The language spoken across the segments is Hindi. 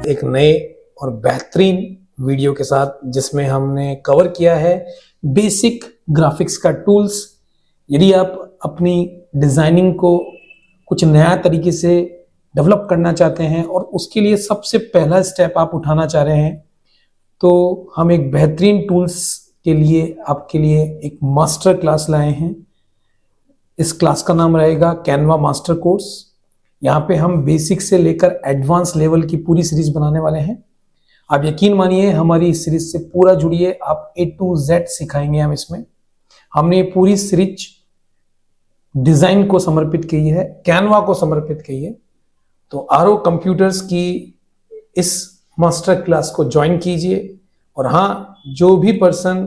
एक नए और बेहतरीन वीडियो के साथ जिसमें हमने कवर किया है बेसिक ग्राफिक्स का टूल्स। यदि आप अपनी डिजाइनिंग को कुछ नया तरीके से डेवलप करना चाहते हैं और उसके लिए सबसे पहला स्टेप आप उठाना चाह रहे हैं, तो हम एक बेहतरीन टूल्स के लिए आपके लिए एक मास्टर क्लास लाए हैं। इस क्लास का नाम रहेगा कैनवा मास्टर कोर्स। यहाँ पे हम बेसिक से लेकर एडवांस लेवल की पूरी सीरीज बनाने वाले हैं। आप यकीन मानिए हमारी इस सीरीज से पूरा जुड़िए, आप A to Z सिखाएंगे हम इसमें। हमने ये पूरी सीरीज डिजाइन को समर्पित की है, कैनवा को समर्पित की है। तो आरो कंप्यूटर्स की इस मास्टर क्लास को ज्वाइन कीजिए। और हाँ, जो भी पर्सन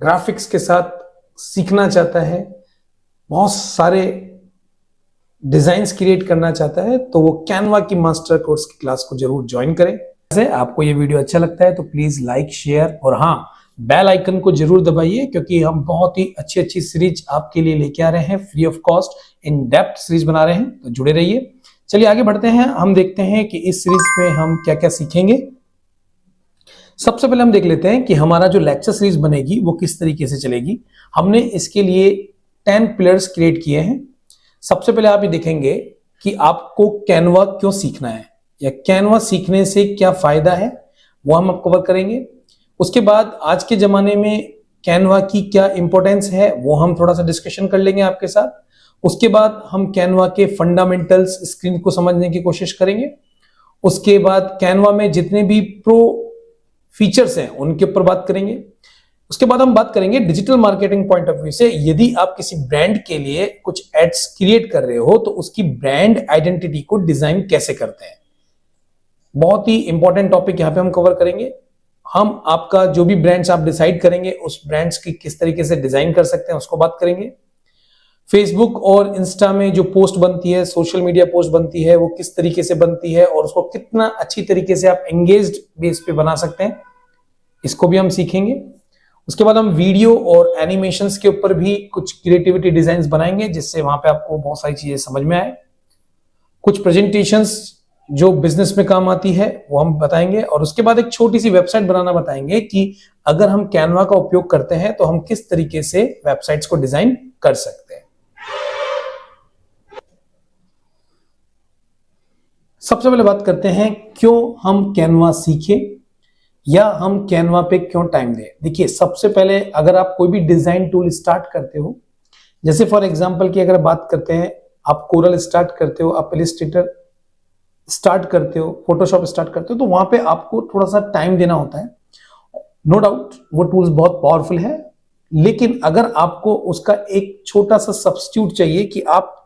ग्राफिक्स के साथ सीखना चाहता है, बहुत सारे डिजाइन्स क्रिएट करना चाहता है, तो वो कैनवा की मास्टर कोर्स की क्लास को जरूर ज्वाइन करें। वैसे आपको ये वीडियो अच्छा लगता है तो प्लीज लाइक, शेयर और हाँ, बेल आइकन को जरूर दबाइए, क्योंकि हम बहुत ही अच्छी अच्छी सीरीज आपके लिए लेके आ रहे हैं। Free of cost in depth series बना रहे हैं, तो जुड़े रहिए। चलिए आगे बढ़ते हैं। हम देखते हैं कि इस सीरीज में हम क्या क्या सीखेंगे। सबसे पहले हम देख लेते हैं कि हमारा जो लेक्चर सीरीज बनेगी वो किस तरीके से चलेगी। हमने इसके लिए 10 पिलर्स क्रिएट किए हैं। सबसे पहले आप ये देखेंगे कि आपको कैनवा क्यों सीखना है या कैनवा सीखने से क्या फायदा है, वो हम कवर करेंगे। उसके बाद आज के जमाने में कैनवा की क्या इंपॉर्टेंस है, वो हम थोड़ा सा डिस्कशन कर लेंगे आपके साथ। उसके बाद हम कैनवा के फंडामेंटल्स, स्क्रीन को समझने की कोशिश करेंगे। उसके बाद कैनवा में जितने भी प्रो फीचर्स हैं उनके ऊपर बात करेंगे। उसके बाद हम बात करेंगे digital marketing point of view से, यदि आप किसी ब्रांड के लिए कुछ एड्स क्रिएट कर रहे हो तो उसकी ब्रांड आइडेंटिटी को डिजाइन कैसे करते हैं। बहुत ही इंपॉर्टेंट टॉपिक यहां पे हम कवर करेंगे। हम आपका जो भी ब्रांड्स आप डिसाइड करेंगे उस ब्रांड्स की किस तरीके से डिजाइन कर सकते हैं उसको बात करेंगे। फेसबुक और इंस्टा में जो पोस्ट बनती है, सोशल मीडिया पोस्ट बनती है, वो किस तरीके से बनती है और उसको कितना अच्छी तरीके से आप एंगेज्ड बेस पे बना सकते हैं, इसको भी हम सीखेंगे। उसके बाद हम वीडियो और एनिमेशंस के ऊपर भी कुछ क्रिएटिविटी डिजाइन्स बनाएंगे, जिससे वहां पे आपको बहुत सारी चीजें समझ में आए। कुछ प्रेजेंटेशंस जो बिजनेस में काम आती है वो हम बताएंगे। और उसके बाद एक छोटी सी वेबसाइट बनाना बताएंगे कि अगर हम कैनवा का उपयोग करते हैं तो हम किस तरीके से वेबसाइट्स को डिजाइन कर सकते हैं। सबसे पहले बात करते हैं क्यों हम कैनवा सीखें या हम कैनवा पे क्यों टाइम दें। देखिए, सबसे पहले अगर आप कोई भी डिजाइन टूल स्टार्ट करते हो, जैसे फॉर एग्जांपल की अगर बात करते हैं, आप कोरल स्टार्ट करते हो, आप इलस्ट्रेटर स्टार्ट करते हो, फोटोशॉप स्टार्ट करते हो, तो वहां पे आपको थोड़ा सा टाइम देना होता है। नो डाउट वो टूल्स बहुत पावरफुल है, लेकिन अगर आपको उसका एक छोटा सा सब्स्टिट्यूट चाहिए कि आप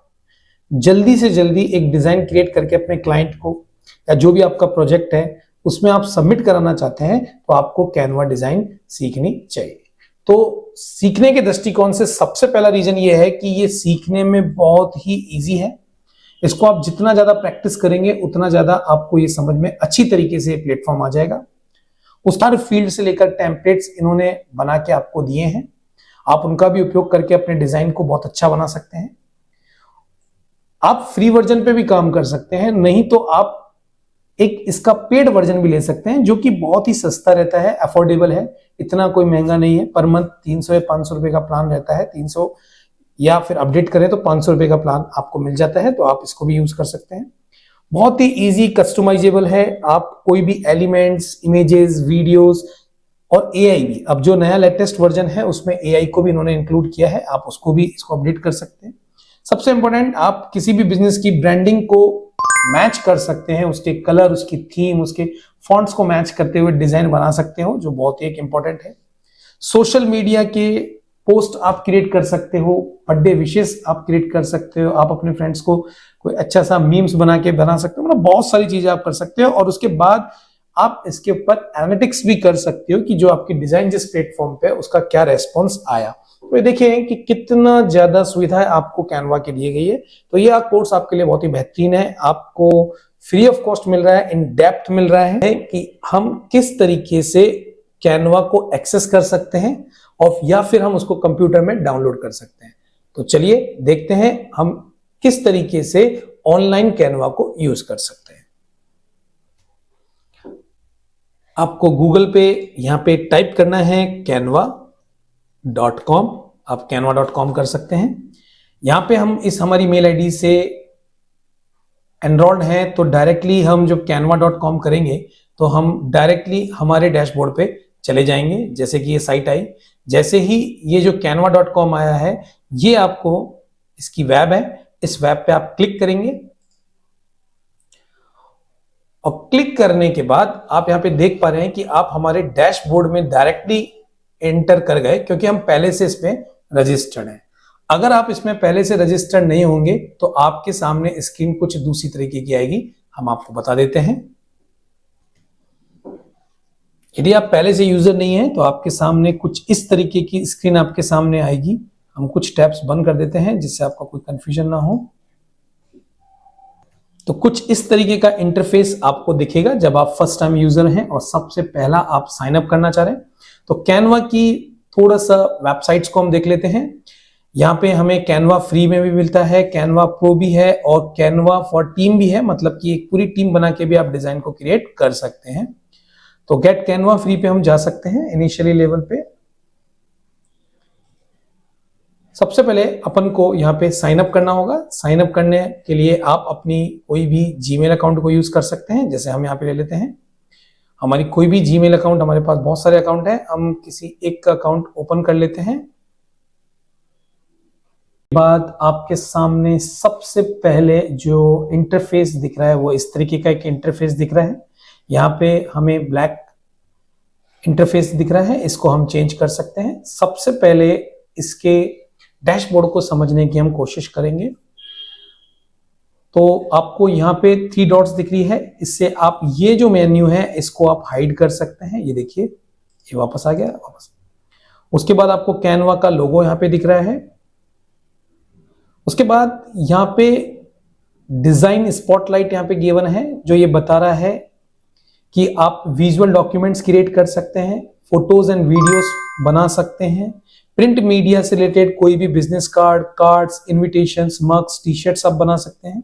जल्दी से जल्दी एक डिजाइन क्रिएट करके अपने क्लाइंट को या जो भी आपका प्रोजेक्ट है उसमें आप सबमिट कराना चाहते हैं, तो आपको कैनवा डिजाइन सीखनी चाहिए। तो सीखने के दृष्टिकोण से सबसे पहला रीजन ये है कि ये सीखने में बहुत ही इजी है। इसको आप जितना ज्यादा प्रैक्टिस करेंगे उतना ज्यादा आपको ये समझ में अच्छी तरीके से प्लेटफॉर्म आ जाएगा। उस हर फील्ड से लेकर टेम्पलेट्स इन्होंने बना के आपको दिए हैं, आप उनका भी उपयोग करके अपने डिजाइन को बहुत अच्छा बना सकते हैं। आप फ्री वर्जन पे भी काम कर सकते हैं, नहीं तो आप एक इसका पेड वर्जन भी ले सकते हैं, जो कि बहुत ही सस्ता रहता है, अफोर्डेबल है, इतना कोई महंगा नहीं है। पर मंथ 300 या 500 रुपए का प्लान रहता है। 300 या फिर अपडेट करें तो 500 रुपए का प्लान आपको मिल जाता है, तो आप इसको भी यूज कर सकते हैं। बहुत ही इजी, कस्टमाइजेबल है। आप कोई भी एलिमेंट्स, इमेजेस, वीडियोस और एआई भी, अब जो नया लेटेस्ट वर्जन है उसमें एआई को भी इन्होंने इंक्लूड किया है, आप उसको भी इसको अपडेट कर सकते हैं। सबसे इंपॉर्टेंट, आप किसी भी बिजनेस की ब्रांडिंग को मैच कर सकते हैं, उसके कलर, उसकी थीम, उसके फॉन्ट्स को मैच करते हुए डिजाइन बना सकते हो, जो बहुत ही एक इंपॉर्टेंट है। सोशल मीडिया के पोस्ट आप क्रिएट कर सकते हो, बर्थडे विशेस आप क्रिएट कर सकते हो, आप अपने फ्रेंड्स को कोई अच्छा सा मीम्स बना सकते हो, मतलब बहुत सारी चीजें आप कर सकते हो। और उसके बाद आप इसके ऊपर एनालिटिक्स भी कर सकते हो कि जो आपकी डिजाइन जिस प्लेटफॉर्म पे उसका क्या रेस्पॉन्स आया। तो ये देखिए कि कितना ज्यादा सुविधा आपको कैनवा की दी गई है। तो ये कोर्स आपके लिए बहुत ही बेहतरीन है, आपको फ्री ऑफ कॉस्ट मिल रहा है, इन डेप्थ मिल रहा है कि हम किस तरीके से कैनवा को एक्सेस कर सकते हैं और या फिर हम उसको कंप्यूटर में डाउनलोड कर सकते हैं। तो चलिए देखते हैं हम किस तरीके से ऑनलाइन कैनवा को यूज कर सकते हैं। आपको गूगल पे यहाँ पे टाइप करना है canva.com। आप canva.com कर सकते हैं। यहाँ पे हम इस हमारी मेल आईडी से एनरोल्ड हैं, तो डायरेक्टली हम जब canva.com करेंगे तो हम डायरेक्टली हमारे डैशबोर्ड पे चले जाएंगे। जैसे कि ये साइट आई, जैसे ही ये जो canva.com आया है, ये आपको इसकी वेब है, इस वेब पे आप क्लिक करेंगे और क्लिक करने के बाद आप यहाँ पे देख पा रहे हैं कि आप हमारे डैशबोर्ड में डायरेक्टली एंटर कर गए, क्योंकि हम पहले से इसमें रजिस्टर्ड हैं। अगर आप इसमें पहले से रजिस्टर्ड नहीं होंगे तो आपके सामने स्क्रीन कुछ दूसरी तरीके की आएगी, हम आपको बता देते हैं। यदि आप पहले से यूजर नहीं है तो आपके सामने कुछ इस तरीके की स्क्रीन आपके सामने आएगी। हम कुछ टैब्स बंद कर देते हैं जिससे आपका कोई कंफ्यूजन ना हो। तो कुछ इस तरीके का इंटरफेस आपको दिखेगा जब आप फर्स्ट टाइम यूजर हैं और सबसे पहला आप साइन अप करना चाह रहे हैं। तो कैनवा की थोड़ा सा वेबसाइट्स को हम देख लेते हैं। यहाँ पे हमें कैनवा फ्री में भी मिलता है, कैनवा प्रो भी है और कैनवा फॉर टीम भी है, मतलब कि एक पूरी टीम बना के भी आप डिजाइन को क्रिएट कर सकते हैं। तो गेट कैनवा फ्री पे हम जा सकते हैं इनिशियली लेवल पे। सबसे पहले अपन को यहाँ पे साइन अप करना होगा। साइन अप करने के लिए आप अपनी कोई भी जीमेल अकाउंट को यूज कर सकते हैं। जैसे हम यहाँ पे ले लेते हैं हमारी कोई भी जीमेल अकाउंट, हमारे पास बहुत सारे अकाउंट हैं, हम किसी एक का अकाउंट ओपन कर लेते हैं। बाद आपके सामने सबसे पहले जो इंटरफेस दिख रहा है वो इस तरीके का एक इंटरफेस दिख रहा है। यहाँ पे हमें ब्लैक इंटरफेस दिख रहा है, इसको हम चेंज कर सकते हैं। सबसे पहले इसके डैशबोर्ड को समझने की हम कोशिश करेंगे। तो आपको यहाँ पे 3 डॉट्स दिख रही है, इससे आप ये जो मेन्यू है इसको आप हाइड कर सकते हैं। ये देखिए ये वापस आ गया वापस। उसके बाद आपको कैनवा का लोगो यहाँ पे दिख रहा है। उसके बाद यहाँ पे डिजाइन स्पॉटलाइट यहाँ पे गिवन है, जो ये बता रहा है कि आप विजुअल डॉक्यूमेंट्स क्रिएट कर सकते हैं, फोटोज एंड वीडियोस बना सकते हैं, प्रिंट मीडिया से रिलेटेड कोई भी business card, cards, invitations, mugs, T shirts आप बना सकते हैं।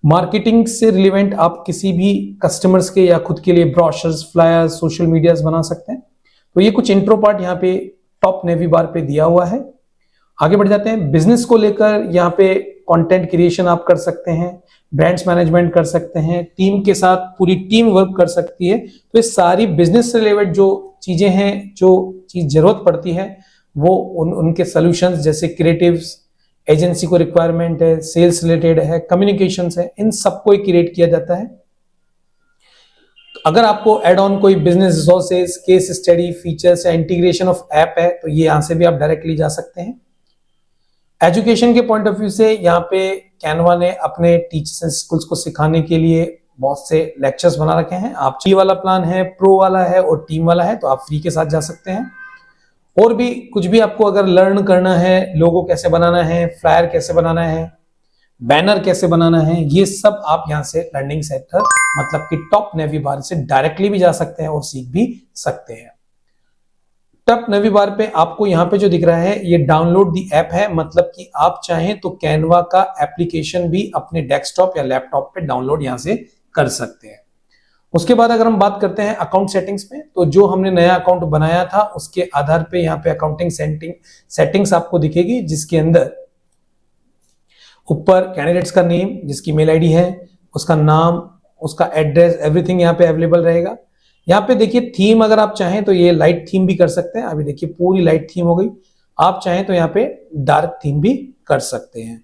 मार्केटिंग से रिलेवेंट आप किसी भी कस्टमर्स के या खुद के लिए ब्रोशर्स, फ्लायर्स, सोशल मीडियाज बना सकते हैं। तो ये कुछ इंट्रो पार्ट यहाँ पे टॉप नेवी बार पे दिया हुआ है। आगे बढ़ जाते हैं। बिजनेस को लेकर यहाँ पे कंटेंट क्रिएशन आप कर सकते हैं, ब्रांड्स मैनेजमेंट कर सकते हैं, टीम के साथ पूरी टीम वर्क कर सकती है। तो ये सारी बिजनेस से रिलेटेड जो चीजें हैं, जो चीज जरूरत पड़ती है वो उनके सॉल्यूशंस, जैसे क्रिएटिव्स, एजेंसी को रिक्वायरमेंट है, सेल्स रिलेटेड है, कम्युनिकेशंस है, इन सबको क्रिएट किया जाता है। अगर आपको एड ऑन कोई business resources, case study, features या इंटीग्रेशन ऑफ ऐप है तो ये यहां से भी आप डायरेक्टली जा सकते हैं। एजुकेशन के पॉइंट ऑफ व्यू से यहाँ पे कैनवा ने अपने टीचर्स एंड स्कूल्स को सिखाने के लिए बहुत से लेक्चर्स बना रखे हैं। आप फ्री वाला प्लान है, प्रो वाला है और टीम वाला है, तो आप फ्री के साथ जा सकते हैं। और भी कुछ भी आपको अगर लर्न करना है, लोगो कैसे बनाना है, फ्लायर कैसे बनाना है, बैनर कैसे बनाना है, ये सब आप यहाँ से लर्निंग सेंटर मतलब कि टॉप नेवी बार से डायरेक्टली भी जा सकते हैं और सीख भी सकते हैं। टॉप नेवी बार पे आपको यहाँ पे जो दिख रहा है ये डाउनलोड दी ऐप है, मतलब कि आप चाहें तो कैनवा का एप्लीकेशन भी अपने डेस्कटॉप या लैपटॉप पे डाउनलोड यहाँ से कर सकते हैं। उसके बाद अगर हम बात करते हैं अकाउंट सेटिंग्स में, तो जो हमने नया अकाउंट बनाया था उसके आधार पे यहाँ पे अकाउंटिंग सेटिंग्स आपको दिखेगी, जिसके अंदर ऊपर कैंडिडेट्स का नेम, जिसकी मेल आईडी है, उसका नाम, उसका एड्रेस, एवरीथिंग यहाँ पे अवेलेबल रहेगा। यहाँ पे देखिए थीम, अगर आप चाहें तो ये लाइट थीम भी कर सकते हैं। अभी देखिए पूरी लाइट थीम हो गई। आप चाहें तो यहाँ पे डार्क थीम भी कर सकते हैं।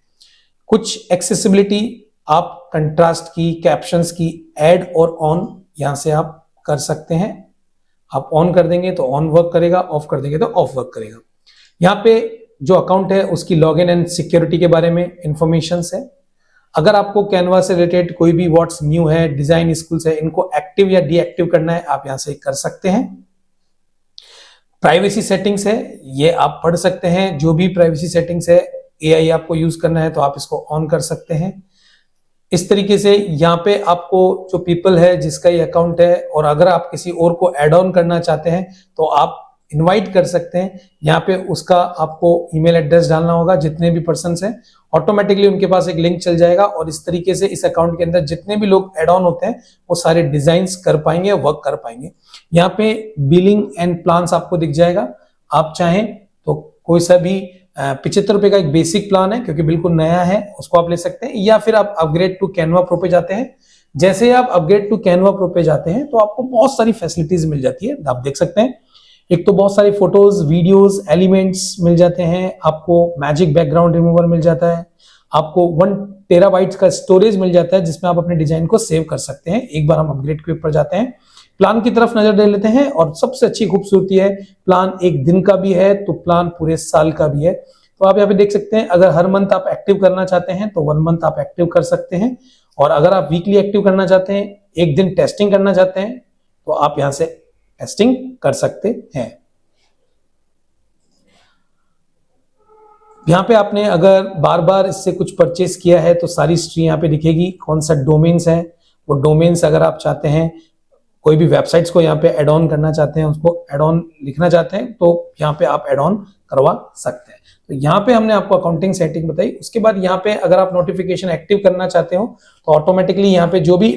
कुछ एक्सेसिबिलिटी आप कंट्रास्ट की, कैप्शंस की ऐड और ऑन यहाँ से आप कर सकते हैं। आप ऑन कर देंगे तो ऑन वर्क करेगा, ऑफ कर देंगे तो ऑफ वर्क करेगा। यहाँ पे जो अकाउंट है उसकी लॉगिन एंड सिक्योरिटी के बारे में इंफॉर्मेशन है। अगर आपको कैनवा से रिलेटेड कोई भी व्हाट्स न्यू है, डिजाइन स्कूल्स है, इनको एक्टिव या डीएक्टिव करना है, आप यहां से कर सकते हैं। प्राइवेसी सेटिंग्स है, ये आप पढ़ सकते हैं। जो भी प्राइवेसी सेटिंग्स है, एआई आपको यूज करना है तो आप इसको ऑन कर सकते हैं। इस तरीके से यहाँ पे आपको जो पीपल है जिसका ये अकाउंट है, और अगर आप किसी और को एड ऑन करना चाहते हैं तो आप इनवाइट कर सकते हैं। यहाँ पे उसका आपको ईमेल एड्रेस डालना होगा, जितने भी पर्सन्स हैं ऑटोमेटिकली उनके पास एक लिंक चल जाएगा और इस तरीके से इस अकाउंट के अंदर जितने भी लोग एड ऑन होते हैं वो सारे डिजाइन्स कर पाएंगे, वर्क कर पाएंगे। यहाँ पे बिलिंग एंड प्लान्स आपको दिख जाएगा। आप चाहें तो कोई सा भी 75 रुपए का एक बेसिक प्लान है, क्योंकि बिल्कुल नया है, उसको आप ले सकते हैं, या फिर आप अपग्रेड टू कैनवा प्रो पे जाते हैं। जैसे आप अपग्रेड टू कैनवा प्रो पे जाते हैं तो आपको बहुत सारी फैसिलिटीज मिल जाती है, आप देख सकते हैं। एक तो बहुत सारी फोटोज, वीडियोस, एलिमेंट्स मिल जाते हैं, आपको मैजिक बैकग्राउंड रिमूवर मिल जाता है, आपको 1 टेराबाइट का स्टोरेज मिल जाता है जिसमें आप अपने डिजाइन को सेव कर सकते हैं। एक बार हम अपग्रेड के ऊपर जाते हैं, प्लान की तरफ नजर दे लेते हैं, और सबसे अच्छी खूबसूरती है प्लान एक दिन का भी है तो प्लान पूरे साल का भी है। तो आप यहाँ पे देख सकते हैं, अगर हर मंथ आप एक्टिव करना चाहते हैं तो 1 मंथ आप एक्टिव कर सकते हैं, और अगर आप वीकली एक्टिव करना चाहते हैं, एक दिन टेस्टिंग करना चाहते हैं, तो आप यहां से टेस्टिंग कर सकते हैं। यहां पे आपने अगर बार बार इससे कुछ परचेस किया है तो सारी हिस्ट्री यहां पे दिखेगी, कौन सा डोमेन्स है, वो डोमेन्स अगर आप चाहते हैं कोई भी वेबसाइट्स को यहाँ पे एड ऑन करना चाहते हैं, उसको एड ऑन लिखना चाहते हैं, तो यहाँ पे आप एड ऑन करवा सकते हैं। तो यहाँ पे हमने आपको अकाउंटिंग सेटिंग बताई। उसके बाद यहाँ पे अगर आप नोटिफिकेशन एक्टिव करना चाहते हो तो ऑटोमेटिकली यहाँ पे जो भी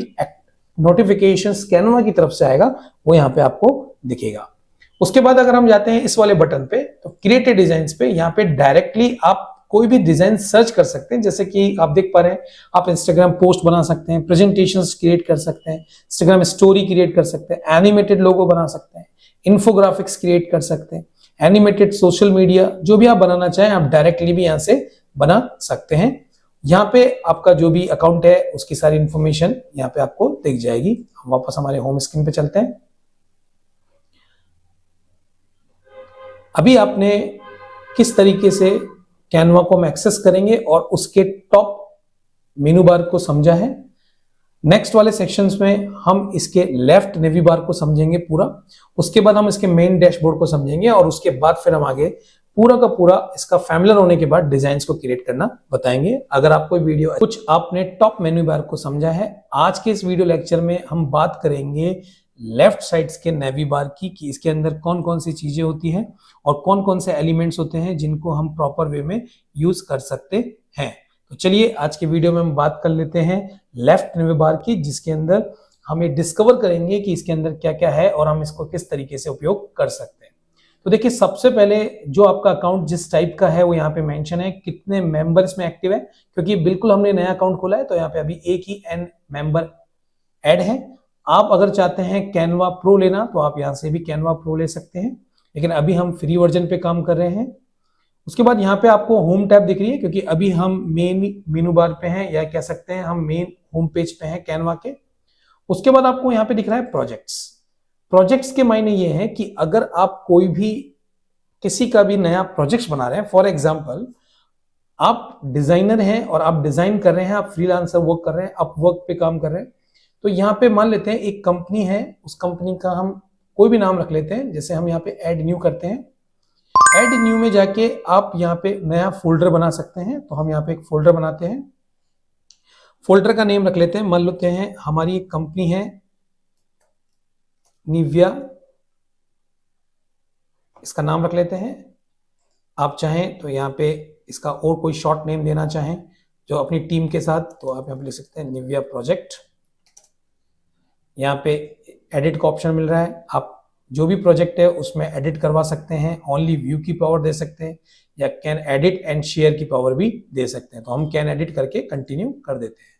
नोटिफिकेशन कैनवा की तरफ से आएगा वो यहाँ पे आपको दिखेगा। उसके बाद अगर हम जाते हैं इस वाले बटन पे, तो क्रिएट डिजाइन्स पे, यहाँ पे डायरेक्टली आप कोई भी डिजाइन सर्च कर सकते हैं। जैसे कि आप देख पा रहे हैं, आप इंस्टाग्राम पोस्ट बना सकते हैं, प्रेजेंटेशंस क्रिएट कर सकते हैं, इंस्टाग्राम स्टोरी क्रिएट कर सकते हैं, एनिमेटेड लोगो बना सकते हैं, इन्फोग्राफिक्स क्रिएट कर सकते हैं, एनिमेटेड सोशल मीडिया, जो भी आप बनाना चाहें आप डायरेक्टली भी यहाँ से बना सकते हैं। यहाँ पे आपका जो भी अकाउंट है उसकी सारी इंफॉर्मेशन यहाँ पे आपको दिख जाएगी। हम वापस हमारे होम स्क्रीन पे चलते हैं। अभी आपने किस तरीके से कैनवा को हम एक्सेस करेंगे और उसके टॉप मेनू बार को समझा है। नेक्स्ट वाले सेक्शंस में हम इसके लेफ्ट नेवी बार को समझेंगे पूरा, उसके बाद हम इसके मेन डैशबोर्ड को समझेंगे, और उसके बाद फिर हम आगे पूरा का पूरा इसका फैमिलियर होने के बाद डिजाइन्स को क्रिएट करना बताएंगे। अगर आपको वीडियो कुछ आपने टॉप मेनू बार को समझा है, आज के इस वीडियो लेक्चर में हम बात करेंगे लेफ्ट साइड्स के नेवी बार की, कि इसके अंदर कौन कौन सी चीजें होती हैं और कौन कौन से एलिमेंट्स होते हैं जिनको हम प्रॉपर वे में यूज कर सकते हैं। तो चलिए आज के वीडियो में हम बात कर लेते हैं लेफ्ट नेवी बार की, जिसके अंदर हम ये डिस्कवर करेंगे कि इसके अंदर क्या क्या है और हम इसको किस तरीके से उपयोग कर सकते हैं। तो देखिए, सबसे पहले जो आपका अकाउंट जिस टाइप का है वो यहाँ पे मेंशन है, कितने मेंबर इसमें एक्टिव है, क्योंकि बिल्कुल हमने नया अकाउंट खोला है तो यहाँ पे अभी एक ही n मेंबर ऐड है। आप अगर चाहते हैं कैनवा प्रो लेना तो आप यहाँ से भी कैनवा प्रो ले सकते हैं, लेकिन अभी हम फ्री वर्जन पे काम कर रहे हैं। उसके बाद यहाँ पे आपको होम टैब दिख रही है, क्योंकि अभी हम मेन मेनू बार पे हैं, या कह सकते हैं हम मेन होम पेज पे हैं कैनवा के। उसके बाद आपको यहाँ पे दिख रहा है प्रोजेक्ट्स। प्रोजेक्ट्स के मायने ये है कि अगर आप कोई भी किसी का भी नया प्रोजेक्ट बना रहे हैं, फॉर एग्जाम्पल आप डिजाइनर हैं और आप डिजाइन कर रहे हैं, आप फ्रीलांसर वर्क कर रहे हैं, आप वर्क पे काम कर रहे हैं, तो यहाँ पे मान लेते हैं एक कंपनी है, उस कंपनी का हम कोई भी नाम रख लेते हैं। जैसे हम यहाँ पे ऐड न्यू करते हैं, ऐड न्यू में जाके आप यहाँ पे नया फोल्डर बना सकते हैं। तो हम यहाँ पे एक फोल्डर बनाते हैं, फोल्डर का नेम रख लेते हैं, मान लेते हैं हमारी एक कंपनी है निविया, इसका नाम रख लेते हैं। आप चाहें तो यहाँ पे इसका और कोई शॉर्ट नेम देना चाहें जो अपनी टीम के साथ, तो आप यहाँ पे लिख सकते हैं निविया प्रोजेक्ट। यहाँ पे एडिट का ऑप्शन मिल रहा है, आप जो भी प्रोजेक्ट है उसमें एडिट करवा सकते हैं, ओनली व्यू की पावर दे सकते हैं, या कैन एडिट एंड शेयर की पावर भी दे सकते हैं। तो हम कैन एडिट करके कंटिन्यू कर देते हैं।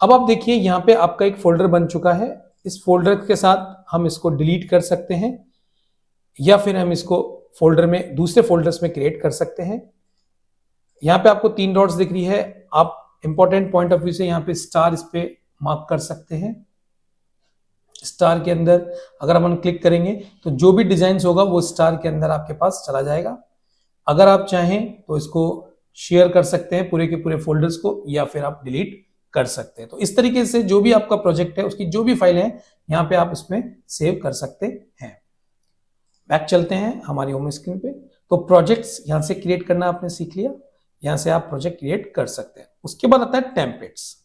अब आप देखिए यहाँ पे आपका एक फोल्डर बन चुका है। इस फोल्डर के साथ हम इसको डिलीट कर सकते हैं, या फिर हम इसको फोल्डर में दूसरे फोल्डर्स में क्रिएट कर सकते हैं। यहाँ पे आपको 3 डॉट्स दिख रही है, आप इंपॉर्टेंट पॉइंट ऑफ व्यू से यहाँ पे स्टार इस पे मार्क कर सकते हैं। स्टार के अंदर अगर हम क्लिक करेंगे तो जो भी डिजाइन होगा वो स्टार के अंदर आपके पास चला जाएगा। अगर आप चाहें तो इसको शेयर कर सकते हैं पूरे के पूरे फोल्डर्स को, या फिर आप डिलीट कर सकते हैं। तो इस तरीके से जो भी आपका प्रोजेक्ट है उसकी जो भी फाइल है यहाँ पे आप इसमें सेव कर सकते हैं। बैक चलते हैं हमारी होम स्क्रीन पे। तो प्रोजेक्ट्स यहाँ से क्रिएट करना आपने सीख लिया, यहाँ से आप प्रोजेक्ट क्रिएट कर सकते हैं। उसके बाद आता है टेम्पलेट्स।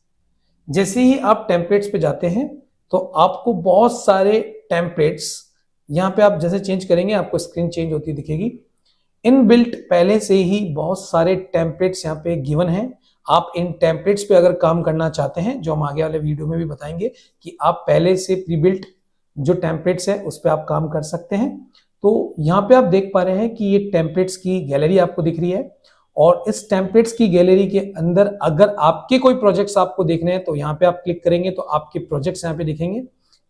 जैसे ही आप टेम्पलेट्स पे जाते हैं तो आपको बहुत सारे टेम्पलेट्स यहाँ पे आप जैसे चेंज करेंगे आपको स्क्रीन चेंज होती दिखेगी। इनबिल्ट पहले से ही बहुत सारे टेम्पलेट्स यहाँ पे गिवन हैं। आप इन टेम्पलेट्स पे अगर काम करना चाहते हैं, जो हम आगे वाले वीडियो में भी बताएंगे कि आप पहले से प्री बिल्ट जो टेम्पलेट्स है उस पर आप काम कर सकते हैं। तो यहाँ पे आप देख पा रहे हैं कि ये टेम्पलेट्स की गैलरी आपको दिख रही है, और इस टेम्पलेट्स की गैलरी के अंदर अगर आपके कोई प्रोजेक्ट्स आपको देखने हैं तो यहाँ पे आप क्लिक करेंगे तो आपके प्रोजेक्ट्स यहाँ पे दिखेंगे।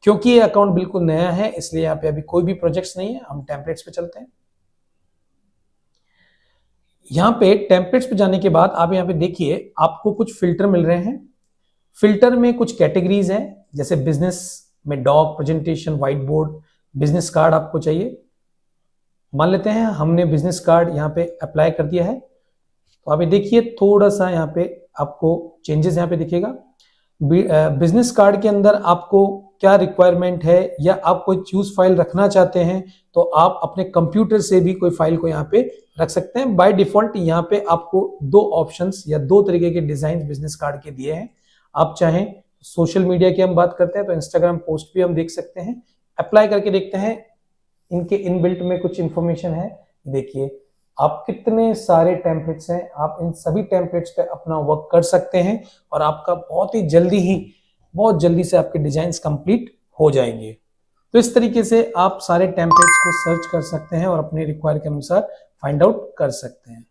क्योंकि ये अकाउंट बिल्कुल नया है इसलिए यहाँ पे अभी कोई भी प्रोजेक्ट्स नहीं है, हम टेम्पलेट्स पे चलते हैं। यहाँ पे टेम्पलेट्स पे जाने के बाद आप यहाँ पे देखिए आपको कुछ फिल्टर मिल रहे हैं। फिल्टर में कुछ कैटेगरीज हैं, जैसे बिजनेस में doc, presentation, white board, business card आपको चाहिए। मान लेते हैं हमने बिजनेस कार्ड यहाँ पे अप्लाई कर दिया है, तो आप ये देखिए थोड़ा सा यहाँ पे आपको चेंजेस यहाँ पे दिखेगा। बिजनेस कार्ड के अंदर आपको क्या रिक्वायरमेंट है, या आप कोई चूज फाइल रखना चाहते हैं तो आप अपने कंप्यूटर से भी कोई फाइल को यहाँ पे रख सकते हैं। बाय डिफॉल्ट यहाँ पे आपको दो ऑप्शंस या दो तरीके के डिजाइन बिजनेस कार्ड के दिए हैं। आप चाहें सोशल मीडिया की हम बात करते हैं तो इंस्टाग्राम पोस्ट भी हम देख सकते हैं। अप्लाई करके देखते हैं, इनके इनबिल्ट में कुछ इंफॉर्मेशन है। देखिए आप कितने सारे टेम्पलेट्स हैं, आप इन सभी टेम्पलेट्स पे अपना वर्क कर सकते हैं और आपका बहुत जल्दी से आपके डिजाइन्स कंप्लीट हो जाएंगे। तो इस तरीके से आप सारे टेम्पलेट्स को सर्च कर सकते हैं और अपने रिक्वायर के अनुसार फाइंड आउट कर सकते हैं।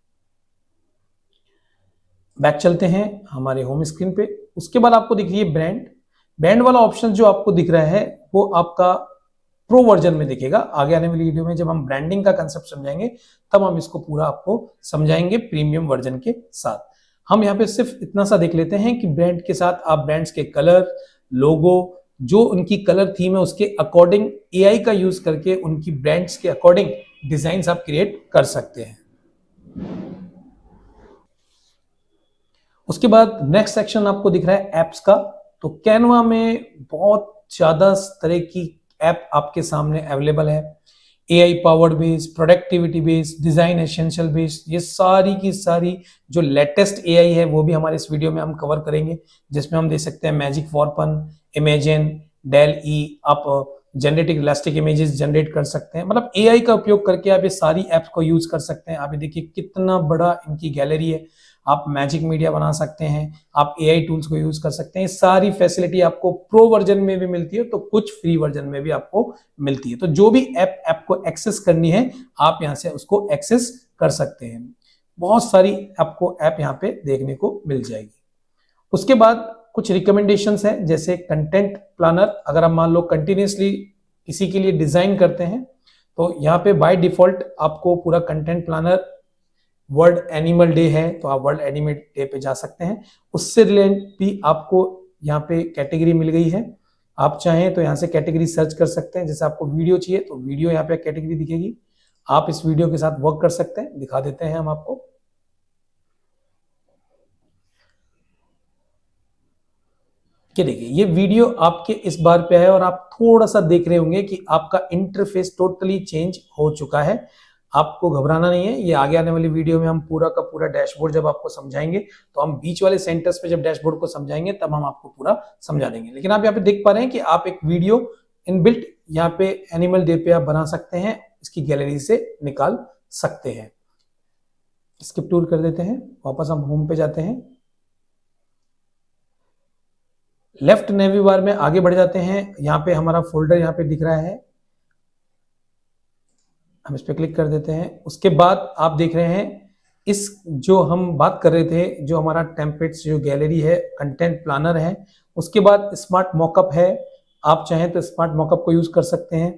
बैक चलते हैं हमारे होम स्क्रीन पे। उसके बाद आपको दिख रही है ब्रांड वाला ऑप्शन जो आपको दिख रहा है वो आपका प्रो वर्जन में दिखेगा। आगे आने वाली वीडियो में जब हम ब्रांडिंग का कंसेप्ट समझाएंगे तब हम इसको पूरा आपको समझाएंगे प्रीमियम वर्जन के साथ। हम यहाँ पे सिर्फ इतना सा देख लेते हैं कि ब्रांड के साथ आप ब्रांड्स के कलर, लोगो, जो उनकी कलर थीम है उसके अकॉर्डिंग एआई का यूज करके उनकी ब्रांड्स के अकॉर्डिंग डिजाइन्स आप क्रिएट कर सकते हैं। उसके बाद नेक्स्ट सेक्शन आपको दिख रहा है एप्स का। तो कैनवा में बहुत ज्यादा तरह की ऐप आपके सामने अवेलेबल है। AI powered based, productivity based, design essential based, ये सारी की सारी जो लेटेस्ट एआई है वो भी हमारे इस वीडियो में हम कवर करेंगे, जिसमें हम देख सकते हैं magic for fun, imagine, DALL E, आप जनरेटिव इलास्टिक इमेजेस जनरेट कर सकते हैं। मतलब एआई का उपयोग करके आप ये सारी ऐप्स को यूज कर सकते हैं। आप ये देखिए कितना बड़ा इनकी गैलरी है। आप मैजिक मीडिया बना सकते हैं, आप एआई टूल्स को यूज कर सकते हैं। सारी फैसिलिटी आपको प्रो वर्जन में भी मिलती है तो कुछ फ्री वर्जन में भी आपको मिलती है। तो जो भी ऐप को एक्सेस करनी है आप यहां से उसको एक्सेस कर सकते हैं। बहुत सारी आपको ऐप यहाँ पे देखने को मिल जाएगी। उसके बाद कुछ रिकमेंडेशंस है, जैसे कंटेंट प्लानर। अगर आप मान लो कंटिन्यूसली किसी के लिए डिजाइन करते हैं तो यहाँ पे बाय डिफॉल्ट आपको पूरा content planner, world animal day है तो आप वर्ल्ड एनिमल डे पे जा सकते हैं। उससे रिलेटेड भी आपको यहाँ पे कैटेगरी मिल गई है। आप चाहें तो यहाँ से कैटेगरी सर्च कर सकते हैं। जैसे आपको वीडियो चाहिए तो वीडियो यहाँ पे कैटेगरी दिखेगी, आप इस वीडियो के साथ वर्क कर सकते हैं। दिखा देते हैं हम आपको। ये देखिए ये वीडियो आपके इस बार पे है और आप थोड़ा सा देख रहे होंगे कि आपका इंटरफेस टोटली चेंज हो चुका है। आपको घबराना नहीं है, ये आगे आने वाली वीडियो में हम पूरा का पूरा डैशबोर्ड जब आपको समझाएंगे तो हम बीच वाले सेंटर्स पे जब डैशबोर्ड को समझाएंगे तब हम आपको पूरा समझा देंगे। लेकिन आप यहाँ पे देख पा रहे हैं कि आप एक वीडियो इनबिल्ट यहाँ पे एनिमल डे पे आप बना सकते हैं, इसकी गैलरी से निकाल सकते हैं। स्किप टूल कर देते हैं, वापस हम होम पे जाते हैं। लेफ्ट नेवी बार में आगे बढ़ जाते हैं। यहाँ पे हमारा फोल्डर यहाँ पे दिख रहा है, हम इस पे क्लिक कर देते हैं। उसके बाद आप देख रहे हैं इस जो हम बात कर रहे थे, जो हमारा टेम्पलेट्स जो गैलरी है, कंटेंट प्लानर है। उसके बाद स्मार्ट मॉकअप है, आप चाहें तो स्मार्ट मॉकअप को यूज कर सकते हैं।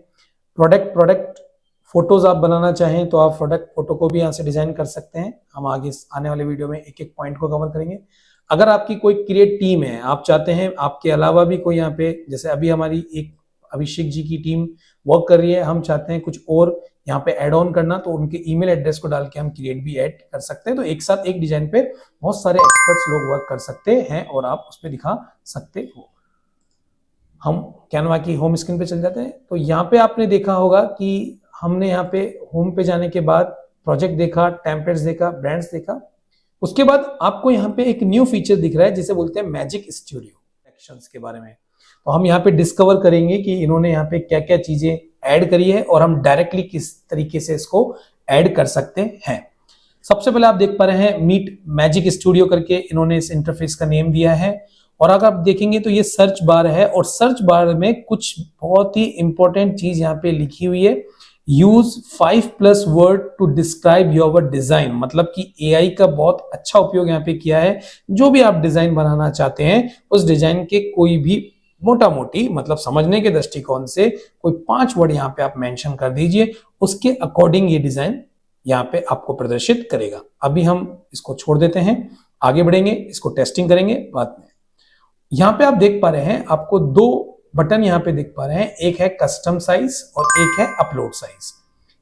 प्रोडक्ट फोटोज आप बनाना चाहें तो आप प्रोडक्ट फोटो को भी यहाँ से डिजाइन कर सकते हैं। हम आगे आने वाले वीडियो में एक एक पॉइंट को कवर करेंगे। अगर आपकी कोई क्रिएट टीम है, आप चाहते हैं आपके अलावा भी कोई यहाँ पे, जैसे अभी हमारी एक अभिषेक जी की टीम वर्क कर रही है, हम चाहते हैं कुछ और यहाँ पे ऐड ऑन करना, तो उनके ईमेल एड्रेस को डाल के हम क्रिएट भी ऐड कर सकते हैं। तो एक साथ एक डिजाइन पे बहुत सारे एक्सपर्ट्स लोग वर्क कर सकते हैं और आप उस पर दिखा सकते हो। हम कैनवा की होम स्क्रीन पे चल जाते हैं। तो यहाँ पे आपने देखा होगा कि हमने यहाँ पे होम पे जाने के बाद प्रोजेक्ट देखा, टेम्पलेट्स देखा, ब्रांड्स देखा। उसके बाद आपको यहाँ पे एक न्यू फीचर दिख रहा है जिसे बोलते हैं मैजिक स्टूडियो एक्शंस के बारे में। तो हम यहाँ पे डिस्कवर करेंगे कि इन्होंने यहाँ पे क्या क्या चीजें ऐड करी है और हम डायरेक्टली किस तरीके से इसको ऐड कर सकते हैं। सबसे पहले आप देख पा रहे हैं मीट मैजिक स्टूडियो करके इन्होंने इस इंटरफेस का नेम दिया है। और अगर आप देखेंगे तो ये सर्च बार है और सर्च बार में कुछ बहुत ही इंपॉर्टेंट चीज यहाँ पे लिखी हुई है, use 5+ word to describe your design. मतलब कि एआई का बहुत अच्छा उपयोग यहाँ पे किया है। जो भी आप डिजाइन बनाना चाहते हैं उस डिजाइन के कोई भी मोटा मोटी मतलब समझने के दृष्टिकोण से कोई 5 वर्ड यहाँ पे आप मेंशन कर दीजिए, उसके अकॉर्डिंग ये डिजाइन यहाँ पे आपको प्रदर्शित करेगा। अभी हम इसको छोड़ देते हैं, आगे बढ़ेंगे, इसको टेस्टिंग करेंगे बाद में। यहाँ पे आप देख पा रहे हैं आपको 2 बटन यहाँ पे देख पा रहे हैं, एक है कस्टम साइज और एक है अपलोड साइज।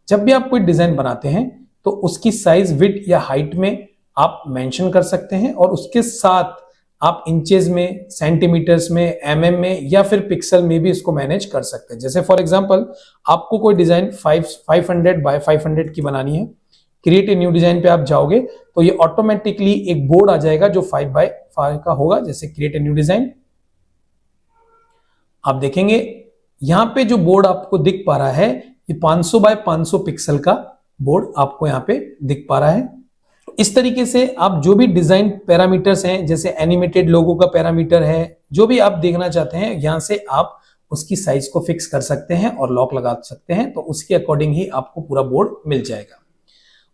जब भी आप कोई डिजाइन बनाते हैं तो उसकी साइज विड्थ या हाइट में आप मेंशन कर सकते हैं और उसके साथ आप इंचेस में, सेंटीमीटर्स में, एमएम में या फिर पिक्सल में भी इसको मैनेज कर सकते हैं। जैसे फॉर एग्जांपल आपको कोई डिजाइन 500 बाय 500 की बनानी है, क्रिएट ए न्यू डिजाइन पे आप जाओगे तो ये ऑटोमेटिकली एक बोर्ड आ जाएगा जो 5 बाय 5 का होगा। जैसे क्रिएट ए न्यू डिजाइन आप देखेंगे यहां पे जो बोर्ड आपको दिख पा रहा है ये 500 बाय 500 पिक्सल का बोर्ड आपको यहां पे दिख पा रहा है। इस तरीके से आप जो भी डिजाइन पैरामीटर्स हैं, जैसे एनिमेटेड लोगो का पैरामीटर है, जो भी आप देखना चाहते हैं यहां से आप उसकी साइज को फिक्स कर सकते हैं और लॉक लगा सकते हैं, तो उसके अकॉर्डिंग ही आपको पूरा बोर्ड मिल जाएगा।